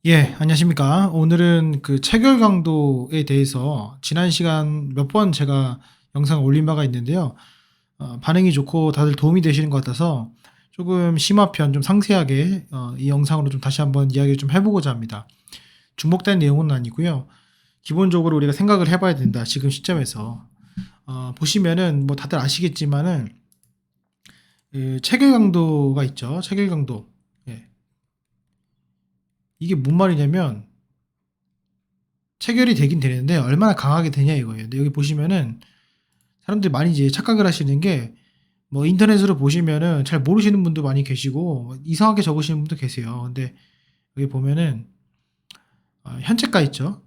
예, 안녕하십니까. 오늘은 그 체결 강도에 대해서 지난 시간 몇 번 제가 영상을 올린 바가 있는데요. 반응이 좋고 다들 도움이 되시는 것 같아서 조금 심화편 좀 상세하게 이 영상으로 좀 다시 한번 이야기를 좀 해보고자 합니다. 중복된 내용은 아니고요. 기본적으로 우리가 생각을 해봐야 된다. 지금 시점에서. 보시면은 뭐 다들 아시겠지만은 그 체결 강도가 있죠. 체결 강도. 예. 이게 뭔 말이냐면 체결이 되긴 되는데 얼마나 강하게 되냐 이거예요. 근데 여기 보시면은 사람들이 많이 이제 착각을 하시는 게 뭐 인터넷으로 보시면은 잘 모르시는 분도 많이 계시고 이상하게 적으시는 분도 계세요. 근데 여기 보면은 현재가 있죠.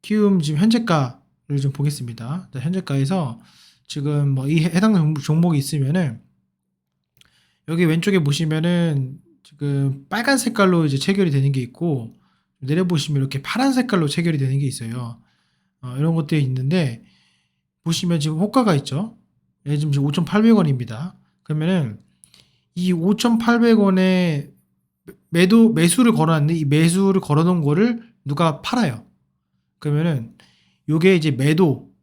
키움 지금 현재가를 좀 보겠습니다. 자, 현재가에서 지금 뭐 이 해당 종목이 있으면은 여기 왼쪽에 보시면은 지금 빨간 색깔로 이제 체결이 되는 게 있고 내려 보시면 이렇게 파란 색깔로 체결이 되는 게 있어요. 이런 것들이 있는데 보시면 지금 호가가 있죠. 예, 지금 5,800원입니다. 그러면은 이 5,800원에 매수를 걸어놨는데 이 매수를 걸어놓은 거를 누가 팔아요. 그러면은 요게 이제 매도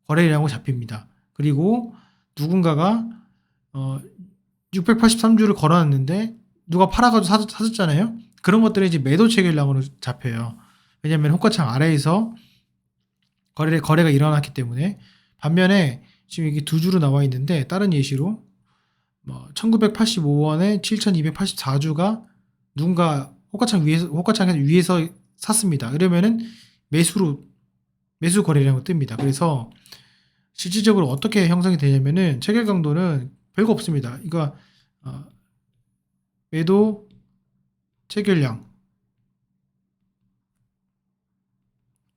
거래량으로 잡힙니다. 그리고 누군가가 683주를 걸어놨는데 누가 팔아가지고 사줬잖아요. 그런 것들이 이제 매도 체결량으로 잡혀요. 왜냐면 호가창 아래에서 거래가 일어났기 때문에. 반면에 지금 이게 두 주로 나와 있는데 다른 예시로 뭐 1985원에 7284주가 누군가 호가창 위에서 샀습니다. 그러면은 매수 거래량으로 뜹니다. 그래서 실질적으로 어떻게 형성이 되냐면은 체결 강도는 별거 없습니다. 이거 매도 체결량,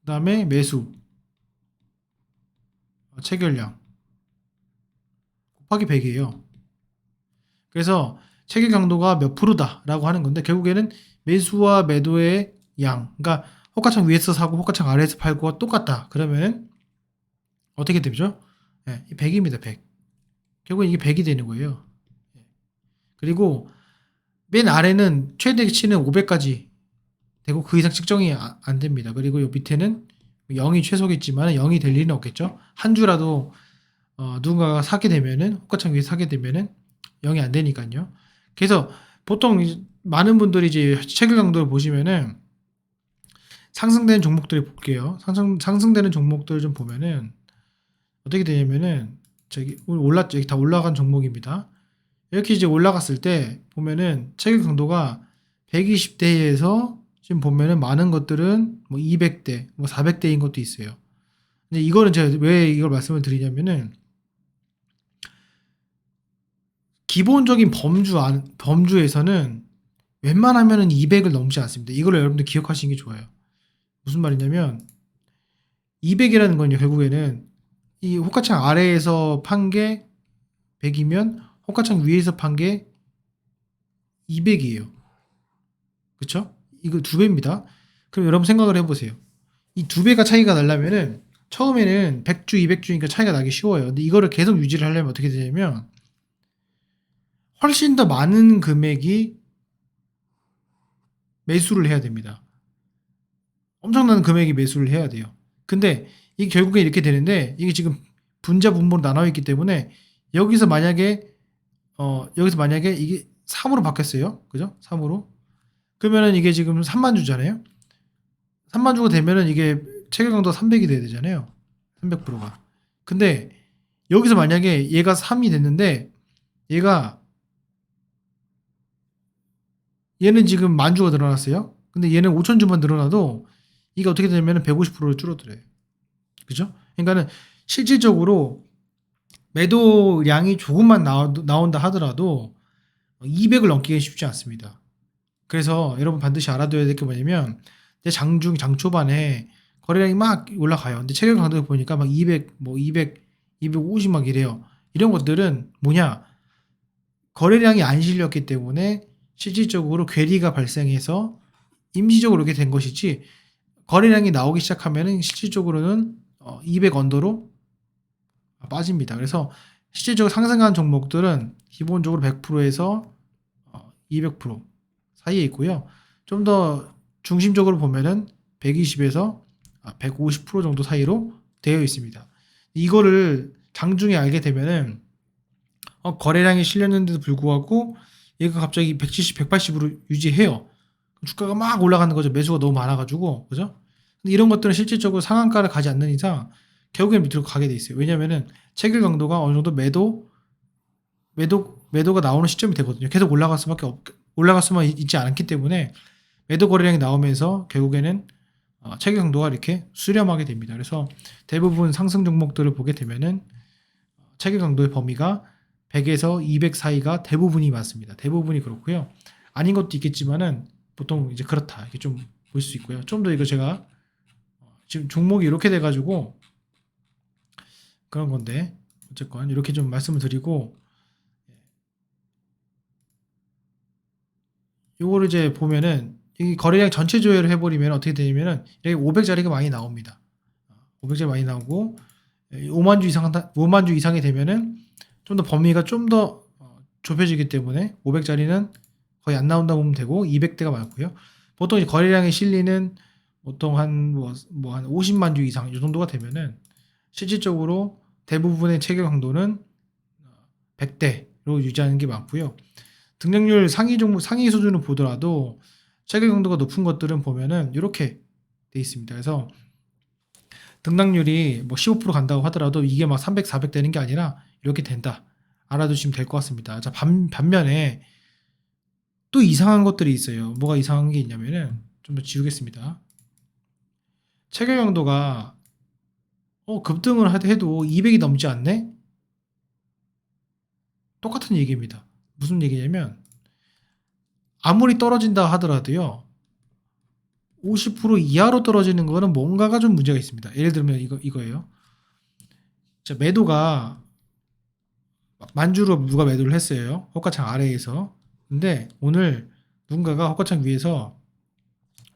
그다음에 매수 체결량 곱하기 100이에요. 그래서 체결 강도가 몇 프로다라고 하는 건데 결국에는 매수와 매도의 양, 그러니까 호가창 위에서 사고 호가창 아래에서 팔고 똑같다. 그러면은 어떻게 되죠? 네, 100입니다. 100. 결국 이게 100이 되는 거예요. 그리고 맨 아래는 최대치는 500까지 되고 그 이상 측정이 안 됩니다. 그리고 요 밑에는 0이 최소겠지만 0이 될 리는 없겠죠. 한 주라도 누군가가 사게 되면은 호가창 위에 사게 되면은 0이 안 되니까요. 그래서 보통 많은 분들이 이제 체결 강도를 보시면은 상승되는 종목들을 볼게요. 상승되는 종목들을 좀 보면은 어떻게 되냐면은 저기 올랐죠. 여기 다 올라간 종목입니다. 이렇게 이제 올라갔을 때 보면은 체결 강도가 120대에서 지금 보면은 많은 것들은 뭐 200대, 뭐 400대인 것도 있어요. 근데 이거는 제가 왜 이걸 말씀을 드리냐면은 기본적인 범주에서는 웬만하면은 200을 넘지 않습니다. 이걸 여러분들 기억하시는 게 좋아요. 무슨 말이냐면 200이라는 건요, 결국에는 이 호가창 아래에서 판 게 100이면 호가창 위에서 판 게 200이에요. 그쵸? 이거 두 배입니다. 그럼 여러분 생각을 해보세요. 이 두 배가 차이가 나려면은 처음에는 100주, 200주니까 차이가 나기 쉬워요. 근데 이거를 계속 유지를 하려면 어떻게 되냐면 훨씬 더 많은 금액이 매수를 해야 됩니다. 엄청난 금액이 매수를 해야 돼요. 근데 이게 결국에 이렇게 되는데 이게 지금 분자 분모로 나눠 있기 때문에 여기서 만약에 이게 3으로 바뀌었어요. 그죠? 3으로. 그러면은 이게 지금 3만 주잖아요. 3만 주가 되면은 이게 체결 강도가 300이 돼야 되잖아요. 300%가. 근데 여기서 만약에 얘가 3이 됐는데 얘는 지금 만 주가 늘어났어요. 근데 얘는 5천 주만 늘어나도 이게 어떻게 되냐면 150%로 줄어들어요. 그죠? 그러니까는 실질적으로 매도량이 조금만 나온다 하더라도 200을 넘기기 쉽지 않습니다. 그래서 여러분 반드시 알아둬야 될 게 뭐냐면 장중 장 초반에 거래량이 막 올라가요. 근데 체결 강도를 보니까 막 200, 뭐 200, 250 막 이래요. 이런 것들은 뭐냐? 거래량이 안 실렸기 때문에 실질적으로 괴리가 발생해서 임시적으로 이렇게 된 것이지 거래량이 나오기 시작하면은 실질적으로는 200 언더로 빠집니다. 그래서 실질적으로 상승한 종목들은 기본적으로 100%에서 200% 사이에 있고요. 좀 더 중심적으로 보면은 120에서 150% 정도 사이로 되어 있습니다. 이거를 장중에 알게 되면은 거래량이 실렸는데도 불구하고 얘가 갑자기 170, 180으로 유지해요. 주가가 막 올라가는 거죠. 매수가 너무 많아가지고, 그죠? 근데 이런 것들은 실질적으로 상한가를 가지 않는 이상 결국엔 밑으로 가게 돼 있어요. 왜냐면은 체결 강도가 어느 정도 매도가 나오는 시점이 되거든요. 계속 올라갈 수만 있지 않기 때문에 매도 거래량이 나오면서 결국에는 체결 강도가 이렇게 수렴하게 됩니다. 그래서 대부분 상승 종목들을 보게 되면은 체결 강도의 범위가 100에서 200 사이가 대부분이 맞습니다. 대부분이 그렇고요. 아닌 것도 있겠지만은 보통 이제 그렇다 이렇게 좀 볼 수 있고요. 좀 더 이거 제가 지금 종목이 이렇게 돼가지고 그런 건데 어쨌건 이렇게 좀 말씀을 드리고 요거를 이제 보면은 이 거래량 전체 조회를 해버리면 어떻게 되냐면은 여기 500짜리가 많이 나옵니다. 500짜리 많이 나오고 5만 주 이상이 되면은 좀 더 범위가 좀 더 좁혀지기 때문에 500짜리는 거의 안 나온다고 보면 되고 200대가 많고요. 보통 이제 거래량이 실리는 보통 한 50만 주 이상 이 정도가 되면은 실질적으로 대부분의 체결 강도는 100대로 유지하는 게 많고요. 등락률 상위 수준을 보더라도 체결 강도가 높은 것들은 보면은 이렇게 돼 있습니다. 그래서 등락률이 뭐 15% 간다고 하더라도 이게 막 300, 400 되는 게 아니라 이렇게 된다. 알아두시면 될 것 같습니다. 자, 반면에 또 이상한 것들이 있어요. 뭐가 이상한 게 있냐면은 좀 더 지우겠습니다. 체결 강도가 급등을 해도 200이 넘지 않네? 똑같은 얘기입니다. 무슨 얘기냐면 아무리 떨어진다 하더라도요. 50% 이하로 떨어지는 거는 뭔가가 좀 문제가 있습니다. 예를 들면 이거예요. 자, 매도가 만주로 누가 매도를 했어요. 호가창 아래에서. 근데 오늘 누군가가 호가창 위에서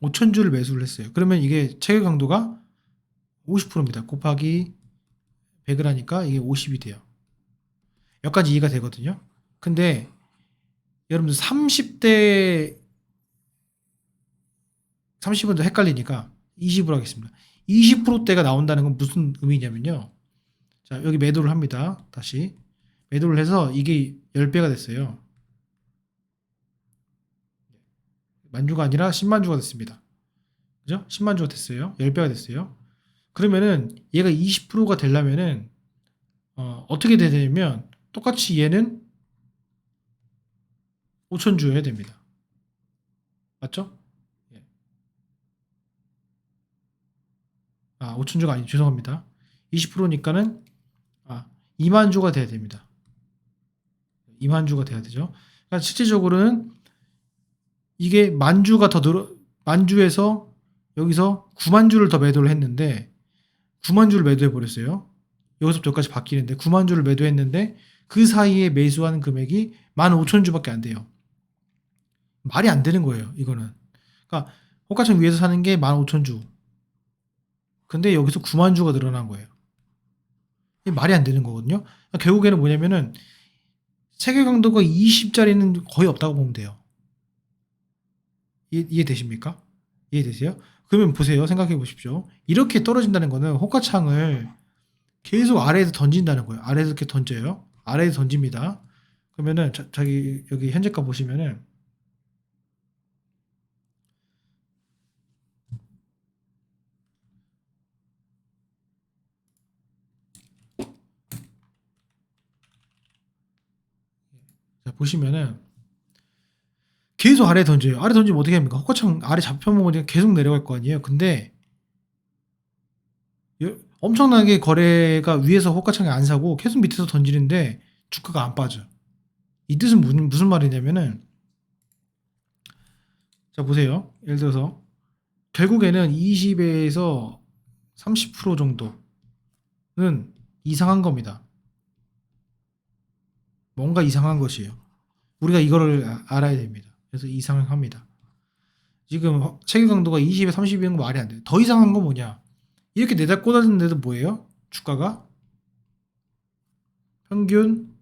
5,000주를 매수를 했어요. 그러면 이게 체결 강도가 50%입니다. 곱하기 100을 하니까 이게 50이 돼요. 여기까지 이해가 되거든요. 근데 여러분들 30대 30은 더 헷갈리니까 20으로 하겠습니다. 20%대가 나온다는 건 무슨 의미냐면요. 자, 여기 매도를 합니다. 다시. 매도를 해서 이게 10배가 됐어요. 만주가 아니라 10만 주가 됐습니다. 그죠? 10만 주가 됐어요. 10배가 됐어요. 그러면은 얘가 20%가 되려면은 어떻게 되냐면 똑같이 얘는 5천 주여야 됩니다. 맞죠? 예. 5천 주가 아니 죄송합니다. 20%니까는 2만 주가 돼야 됩니다. 2만 주가 돼야 되죠. 그러니까 실질적으로는 이게 만주에서 여기서 9만 주를 더 매도를 했는데 9만 주를 매도해 버렸어요. 여기서부터 여기까지 바뀌는데 9만 주를 매도했는데 그 사이에 매수한 금액이 15,000주밖에 안 돼요. 말이 안 되는 거예요, 이거는. 그러니까 호가창 위에서 사는 게 15,000주. 근데 여기서 9만 주가 늘어난 거예요. 이게 말이 안 되는 거거든요. 그러니까 결국에는 뭐냐면은 세계 강도가 20짜리는 거의 없다고 보면 돼요. 이해되십니까? 이해되세요? 그러면 보세요. 생각해 보십시오. 이렇게 떨어진다는 거는 호가창을 계속 아래에서 던진다는 거예요. 아래에서 이렇게 던져요. 아래에서 던집니다. 그러면은 자기 여기 현재가 보시면은 자, 보시면은 계속 아래 던져요. 아래 던지면 어떻게 합니까? 호가창 아래 잡혀먹으니까 계속 내려갈 거 아니에요. 근데 엄청나게 거래가 위에서 호가창에 안 사고 계속 밑에서 던지는데 주가가 안 빠져. 이 뜻은 무슨 말이냐면은 자 보세요. 예를 들어서 결국에는 20에서 30% 정도는 이상한 겁니다. 뭔가 이상한 것이에요. 우리가 이거를 알아야 됩니다. 그래서 이상합니다. 지금 체결 강도가 20에 30이면 말이 안 돼요. 더 이상한 건 뭐냐? 이렇게 내다 꽂았는데도 뭐예요? 주가가 평균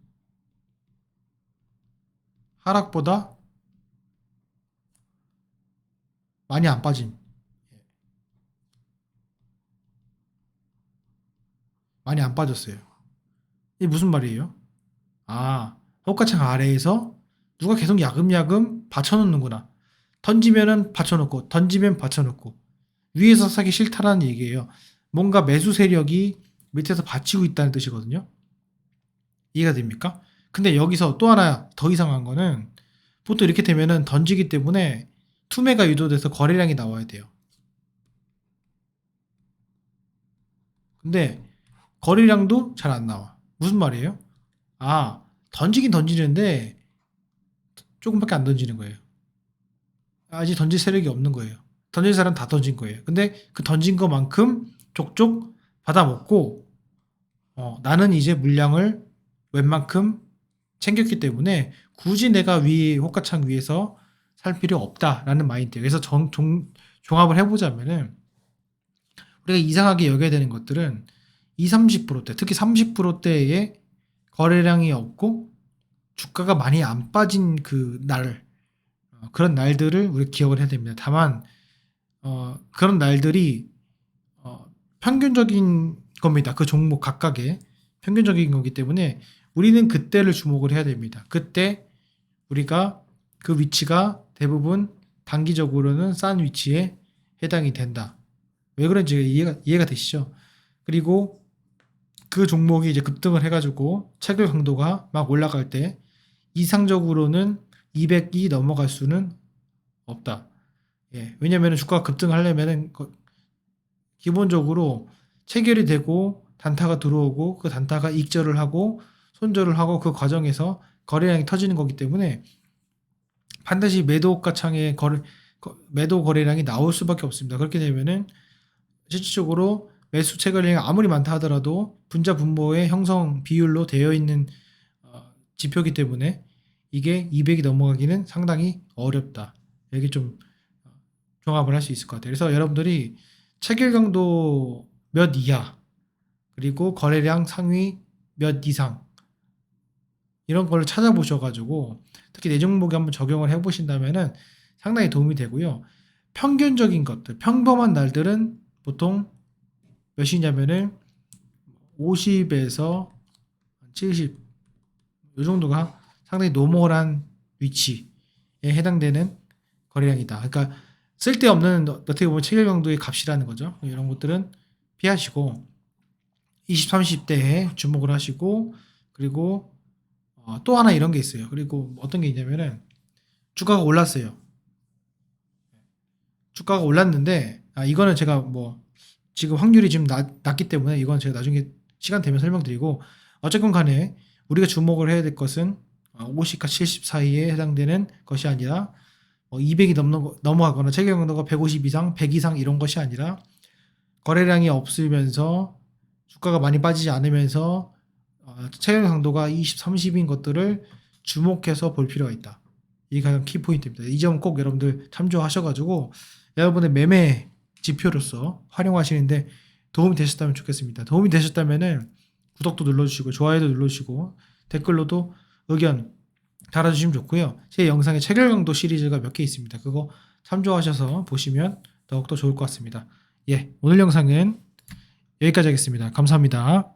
하락보다 많이 안 빠짐. 많이 안 빠졌어요. 이게 무슨 말이에요? 아, 호가창 아래에서 누가 계속 야금야금 받쳐놓는구나. 던지면은 받쳐놓고, 던지면 받쳐놓고. 위에서 사기 싫다라는 얘기예요. 뭔가 매수 세력이 밑에서 받치고 있다는 뜻이거든요. 이해가 됩니까? 근데 여기서 또 하나 더 이상한 거는 보통 이렇게 되면은 던지기 때문에 투매가 유도돼서 거래량이 나와야 돼요. 근데 거래량도 잘 안 나와. 무슨 말이에요? 아, 던지긴 던지는데 조금밖에 안 던지는 거예요. 아직 던질 세력이 없는 거예요. 던질 사람 다 던진 거예요. 근데 그 던진 것만큼 족족 받아먹고 나는 이제 물량을 웬만큼 챙겼기 때문에 굳이 내가 호가창 위에서 살 필요 없다라는 마인드. 그래서 종합을 해보자면은 우리가 이상하게 여겨야 되는 것들은 20, 30%대, 특히 30%대의 거래량이 없고 주가가 많이 안 빠진 그 날, 그런 날들을 우리가 기억을 해야 됩니다. 다만 그런 날들이 평균적인 겁니다. 그 종목 각각의 평균적인 거기 때문에 우리는 그때를 주목을 해야 됩니다. 그때 우리가 그 위치가 대부분 단기적으로는 싼 위치에 해당이 된다. 왜 그런지 이해가 되시죠? 그리고 그 종목이 이제 급등을 해가지고 체결 강도가 막 올라갈 때 이상적으로는 200이 넘어갈 수는 없다. 예, 왜냐면 주가가 급등하려면은 기본적으로 체결이 되고 단타가 들어오고 그 단타가 익절을 하고 손절을 하고 그 과정에서 거래량이 터지는 거기 때문에 반드시 매도가창에 매도 거래량이 나올 수밖에 없습니다. 그렇게 되면은 실질적으로 매수 체결량이 아무리 많다 하더라도 분자 분모의 형성 비율로 되어 있는 지표이기 때문에 이게 200이 넘어가기는 상당히 어렵다. 여기 좀 종합을 할 수 있을 것 같아요. 그래서 여러분들이 체결 강도 몇 이하 그리고 거래량 상위 몇 이상 이런 걸 찾아보셔가지고 특히 내 종목에 한번 적용을 해보신다면은 상당히 도움이 되고요. 평균적인 것들, 평범한 날들은 보통 몇이냐면은 50에서 70, 이 정도가 상당히 노멀한 위치에 해당되는 거래량이다. 그러니까 쓸데없는 어떻게 보면 체결 강도의 값이라는 거죠. 이런 것들은 피하시고 20, 30대에 주목을 하시고 그리고 또 하나 이런 게 있어요. 그리고 어떤 게 있냐면은 주가가 올랐어요. 주가가 올랐는데 이거는 제가 뭐 지금 확률이 지금 낮기 때문에 이건 제가 나중에 시간 되면 설명드리고 어쨌건 간에 우리가 주목을 해야 될 것은 50과 70 사이에 해당되는 것이 아니라 200이 넘어가거나 체결 강도가 150 이상, 100 이상 이런 것이 아니라 거래량이 없으면서 주가가 많이 빠지지 않으면서 체결 강도가 20, 30인 것들을 주목해서 볼 필요가 있다. 이게 가장 키포인트입니다. 이 점 꼭 여러분들 참조하셔가지고 여러분의 매매 지표로서 활용하시는데 도움이 되셨다면 좋겠습니다. 도움이 되셨다면은 구독도 눌러주시고 좋아요도 눌러주시고 댓글로도 의견 달아주시면 좋고요. 제 영상에 체결 강도 시리즈가 몇 개 있습니다. 그거 참조하셔서 보시면 더욱더 좋을 것 같습니다. 예, 오늘 영상은 여기까지 하겠습니다. 감사합니다.